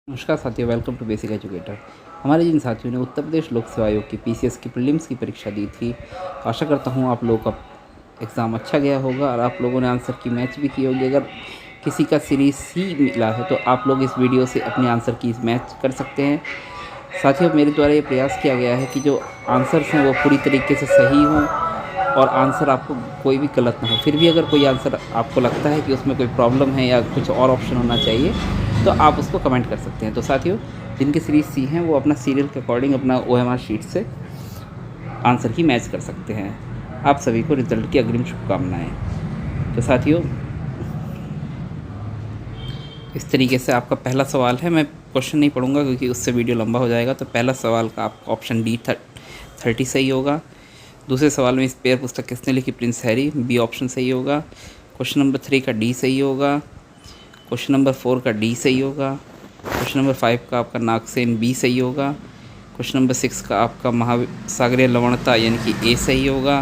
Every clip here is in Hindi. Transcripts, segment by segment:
नमस्कार साथियों, वेलकम टू बेसिक एजुकेटर। हमारे जिन साथियों ने उत्तर प्रदेश लोक सेवा आयोग की पीसीएस की प्रीलिम्स की परीक्षा दी थी, आशा करता हूँ आप लोगों का एग्ज़ाम अच्छा गया होगा और आप लोगों ने आंसर की मैच भी की होगी। अगर किसी का सीरीज सी मिला है तो आप लोग इस वीडियो से अपने आंसर की मैच कर सकते हैं। साथियों, मेरे द्वारा ये प्रयास किया गया है कि जो आंसर्स हैं वो पूरी तरीके से सही हों और आंसर आपको कोई भी गलत ना हो। फिर भी अगर कोई आंसर आपको लगता है कि उसमें कोई प्रॉब्लम है या कुछ और ऑप्शन होना चाहिए तो आप उसको कमेंट कर सकते हैं। तो साथियों, जिनके सीरीज सी हैं वो अपना सीरियल के अकॉर्डिंग अपना OMR शीट से आंसर की मैच कर सकते हैं। आप सभी को रिजल्ट की अग्रिम शुभकामनाएं। तो साथियों, इस तरीके से आपका पहला सवाल है। मैं क्वेश्चन नहीं पढ़ूंगा क्योंकि उससे वीडियो लंबा हो जाएगा। तो पहला सवाल का आपका ऑप्शन डी 30 सही होगा। दूसरे सवाल में इस पेयर पुस्तक किसने लिखी? प्रिंस हैरी, बी ऑप्शन सही होगा। क्वेश्चन नंबर 3 का डी सही होगा। क्वेश्चन नंबर 4 का डी सही होगा। क्वेश्चन नंबर 5 का आपका नागसेन, बी सही होगा। क्वेश्चन नंबर 6 का आपका महासागरीय लवणता यानी कि ए सही होगा।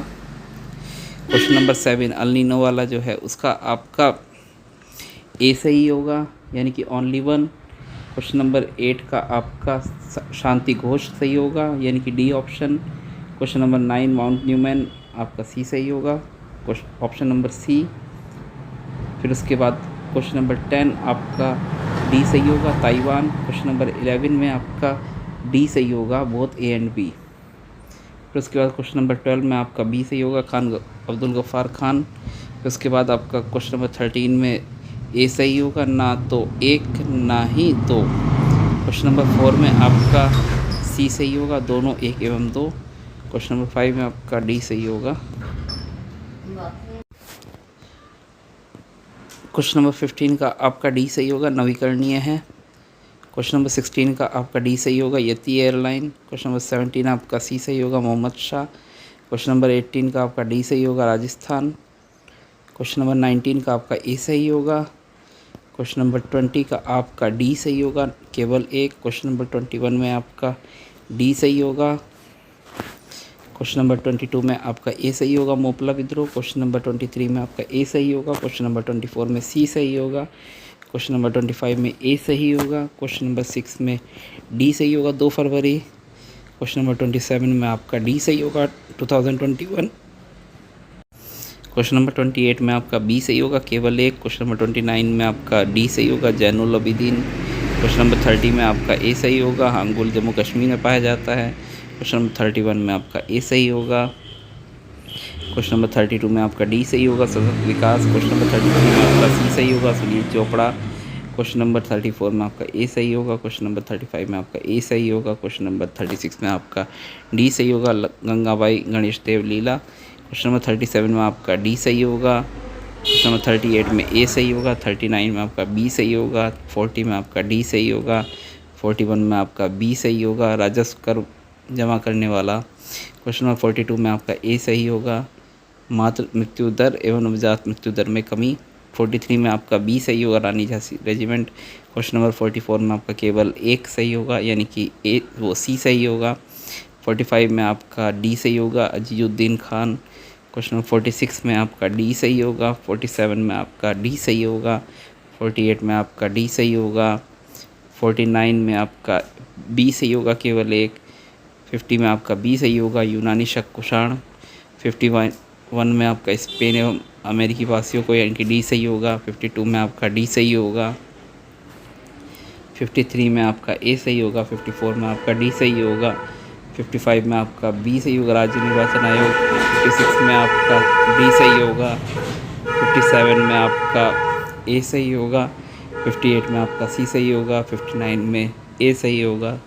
क्वेश्चन नंबर 7 अल नीनो वाला जो है उसका आपका ए सही होगा यानी कि ओनली वन। क्वेश्चन नंबर 8 का आपका शांति घोष सही होगा यानी कि D option. Question number 9 Mount Newman आपका सी सही होगा, ऑप्शन नंबर सी। फिर उसके बाद क्वेश्चन नंबर 10 आपका डी सही होगा, ताइवान। क्वेश्चन नंबर 11 में आपका डी सही होगा, बोथ ए एंड बी। फिर उसके बाद क्वेश्चन नंबर 12 में आपका बी सही होगा, खान अब्दुल गफ़ार खान। फिर उसके बाद आपका क्वेश्चन नंबर 13 में ए सही होगा, ना तो एक ना ही दो। क्वेश्चन नंबर 4 में आपका सी सही होगा, दोनों एक एवं दो। क्वेश्चन नंबर 5 में आपका डी सही होगा। क्वेश्चन नंबर 15 का आपका डी सही होगा, नवीकरणीय है। क्वेश्चन नंबर 16 का आपका डी सही होगा, यति एयरलाइन। क्वेश्चन नंबर 17 आपका सी सही होगा, मोहम्मद शाह। क्वेश्चन नंबर 18 का आपका डी सही होगा, राजस्थान। क्वेश्चन नंबर 19 का आपका ए सही होगा। क्वेश्चन नंबर 20 का आपका डी सही होगा, केवल एक। क्वेश्चन नंबर 21 में आपका डी सही होगा। क्वेश्चन नंबर 22 में आपका ए सही होगा, मोपला विद्रोह। क्वेश्चन नंबर 23 में आपका ए सही होगा। क्वेश्चन नंबर 24 में सी सही होगा। क्वेश्चन नंबर 25 में ए सही होगा। क्वेश्चन नंबर 6 में डी सही होगा, 2 फरवरी। क्वेश्चन नंबर 27 में आपका डी सही होगा, 2021। क्वेश्चन नंबर 28 में आपका बी सही होगा, केवल एक। क्वेश्चन नंबर 29 में आपका डी सही होगा, जैनुल अबिदीन। क्वेश्चन नंबर 30 में आपका ए सही होगा, हंगुल जम्मू कश्मीर में पाया जाता है। क्वेश्चन नंबर 31 में आपका ए सही होगा। क्वेश्चन नंबर 32 में आपका डी सही होगा, सतत विकास। क्वेश्चन नंबर 33 में आपका सी सही होगा, सुनील चोपड़ा। क्वेश्चन नंबर 34 में आपका ए सही होगा। क्वेश्चन नंबर 35 में आपका ए सही होगा। क्वेश्चन नंबर 36 में आपका डी सही होगा, गंगाबाई गणेश देव लीला। क्वेश्चन नंबर 37 में आपका डी सही होगा। क्वेश्चन नंबर 38 में ए सही होगा। 39 में आपका बी सही होगा। 40 में आपका डी सही होगा। 41 में आपका बी सही होगा, राजस्व कर जमा करने वाला। क्वेश्चन नंबर 42 में आपका ए सही होगा, मातृ मृत्यु दर एवं नवजात मृत्यु दर में कमी। 43 में आपका बी सही होगा, रानी झांसी रेजिमेंट। क्वेश्चन नंबर 44 में आपका केवल एक सही होगा यानी कि ए वो सी सही होगा। 45 में आपका डी सही होगा, अजीजुद्दीन खान। क्वेश्चन नंबर 46 में आपका डी सही होगा। 47 में आपका डी सही होगा। 48 में आपका डी सही होगा। 49 में आपका बी सही होगा, केवल एक। 50 में आपका बी सही होगा, यूनानी शक कुषाण। 51 में आपका स्पेन एवं अमेरिकी वासियों को यानी कि डी सही होगा। 52 में आपका डी सही होगा। 53 में आपका ए सही होगा। 54 में आपका डी सही होगा। 55 में आपका बी सही होगा, राज्य निर्वाचन आयोग। 56 में आपका डी सही होगा। 57 में आपका ए सही होगा। 58 में आपका सी सही होगा। 59 में ए सही होगा।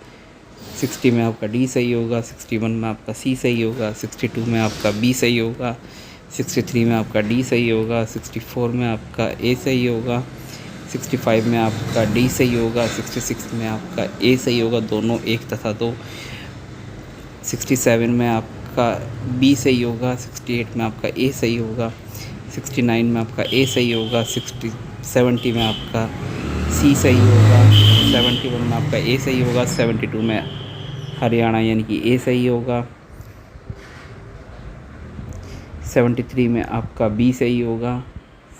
60 में आपका डी सही होगा। 61 में आपका सी सही होगा। 62 में आपका बी सही होगा। 63 में आपका डी सही होगा। 64 में आपका ए सही होगा। 65 में आपका डी सही होगा। 66 में आपका ए सही होगा, दोनों एक तथा दो। 67 में आपका बी सही होगा। 68 में आपका ए सही होगा। 69 में आपका ए सही होगा। 70 में आपका सी सही होगा। 71 में आपका ए सही होगा। 72 में हरियाणा यानी कि ए सही होगा। 73 में आपका बी सही होगा।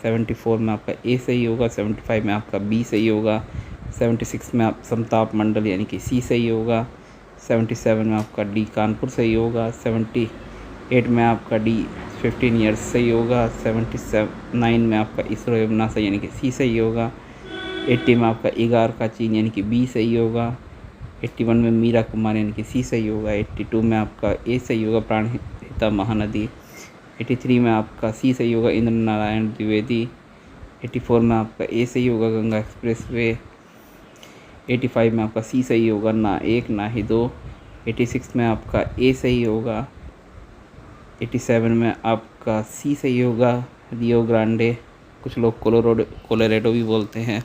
74 में आपका ए सही होगा। 75 में आपका बी सही होगा। 76 में आप समताप मंडल यानी कि सी सही होगा। 77 में आपका डी कानपुर सही होगा। 78 में आपका डी 15 ईयर्स सही होगा। 79 में आपका इसरो नासा यानी कि सी सही होगा। 80 में आपका इगार का चीन यानी कि बी सही होगा। 81 में मीरा कुमार यानी कि सी सही होगा। 82 में आपका ए सही होगा प्राणहिता महानदी। 83 में आपका सी सही होगा इंद्र नारायण द्विवेदी। 84 में आपका ए सही होगा गंगा एक्सप्रेसवे। 85 में आपका सी सही होगा ना एक ना ही दो। 86 में आपका ए सही होगा। 87 में आपका सी सही होगा रियो ग्रांडे, कुछ लोग कोलोरेडो भी बोलते हैं।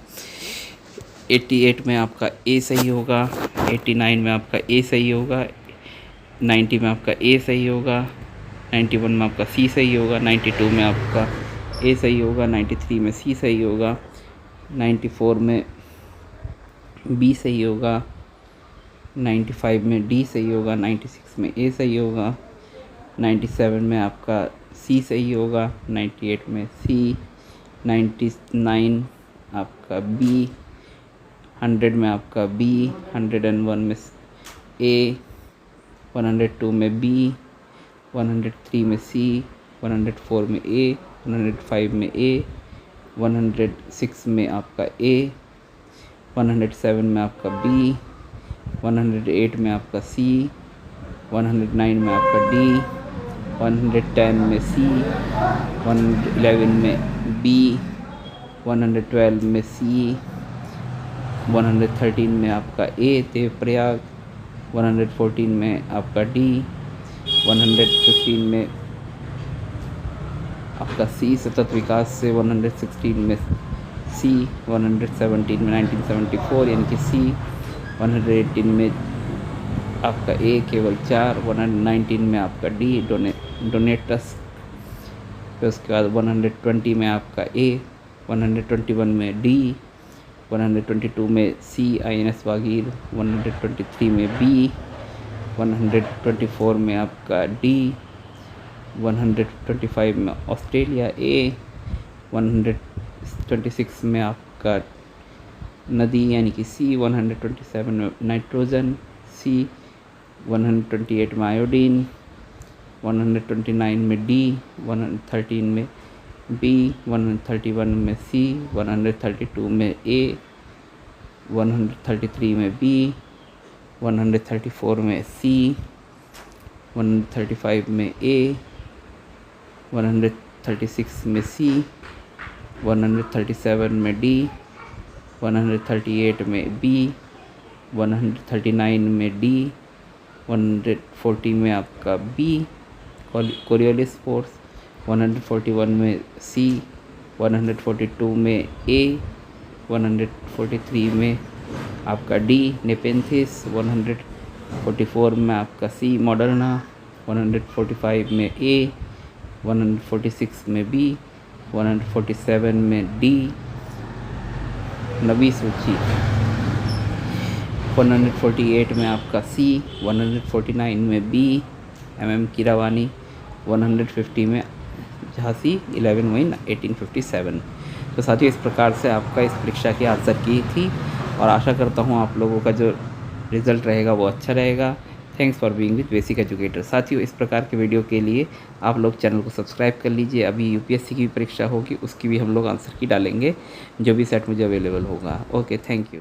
88 में आपका ए सही होगा। 89 में आपका ए सही होगा। 90 में आपका ए सही होगा। 91 में आपका सी सही होगा। 92 में आपका ए सही होगा। 93 में सी सही होगा। 94 में बी सही होगा। 95 में डी सही होगा। 96 में ए सही होगा। 97 में आपका सी सही होगा। 98 में सी। 99 आपका बी। 100 में आपका बी। 101 में ए। 102 में बी। 103 में सी। 104 में ए। 105 में ए। 106 में आपका ए। 107 में आपका बी। 108 में आपका सी। 109 में आपका डी। 110 में सी। 111 में बी। 112 में सी। 113 में आपका ए देवप्रयाग। 114 में आपका डी। 115 में आपका सी सतत विकास से। 116 में सी। 117 में 1974 यानी कि सी। 118 में आपका ए केवल 4। 119 में आपका डी डोनेटस। फिर उसके बाद 120 में आपका ए। 121 में डी। 122 में सी INS वागीर। 123 में बी। 124 में आपका डी। 125 में ऑस्ट्रेलिया ए। 126 में आपका नदी यानी कि सी। 127 में नाइट्रोजन सी। 128 में आयोडीन। 129 में डी। 113 में बी। 131 में सी। 132 में ए। 133 में बी। 134 में सी। 135 में ए। 136 में सी। 137 में डी। 138 में बी। 139 में डी। 140 में आपका बी कोरियोलिस फोर्स। 141 में सी। 142 में ए। 143 में आपका डी नेपेंथिस। 144 में आपका सी मॉडर्ना। 145 में ए। 146 में बी। 147 में डी नबी सूची। 148 में आपका सी। 149 में बी कीरावानी। 150 में झांसी 11 मई 1857। तो साथियों इस प्रकार से आपका इस परीक्षा की आंसर की थी और आशा करता हूँ आप लोगों का जो रिज़ल्ट रहेगा वो अच्छा रहेगा। Thanks for being with basic educator. साथियों इस प्रकार के वीडियो के लिए आप लोग चैनल को सब्सक्राइब कर लीजिए। अभी UPSC की भी परीक्षा होगी, उसकी भी हम लोग आंसर की डालेंगे जो भी सेट मुझे अवेलेबल होगा। Okay, thank you.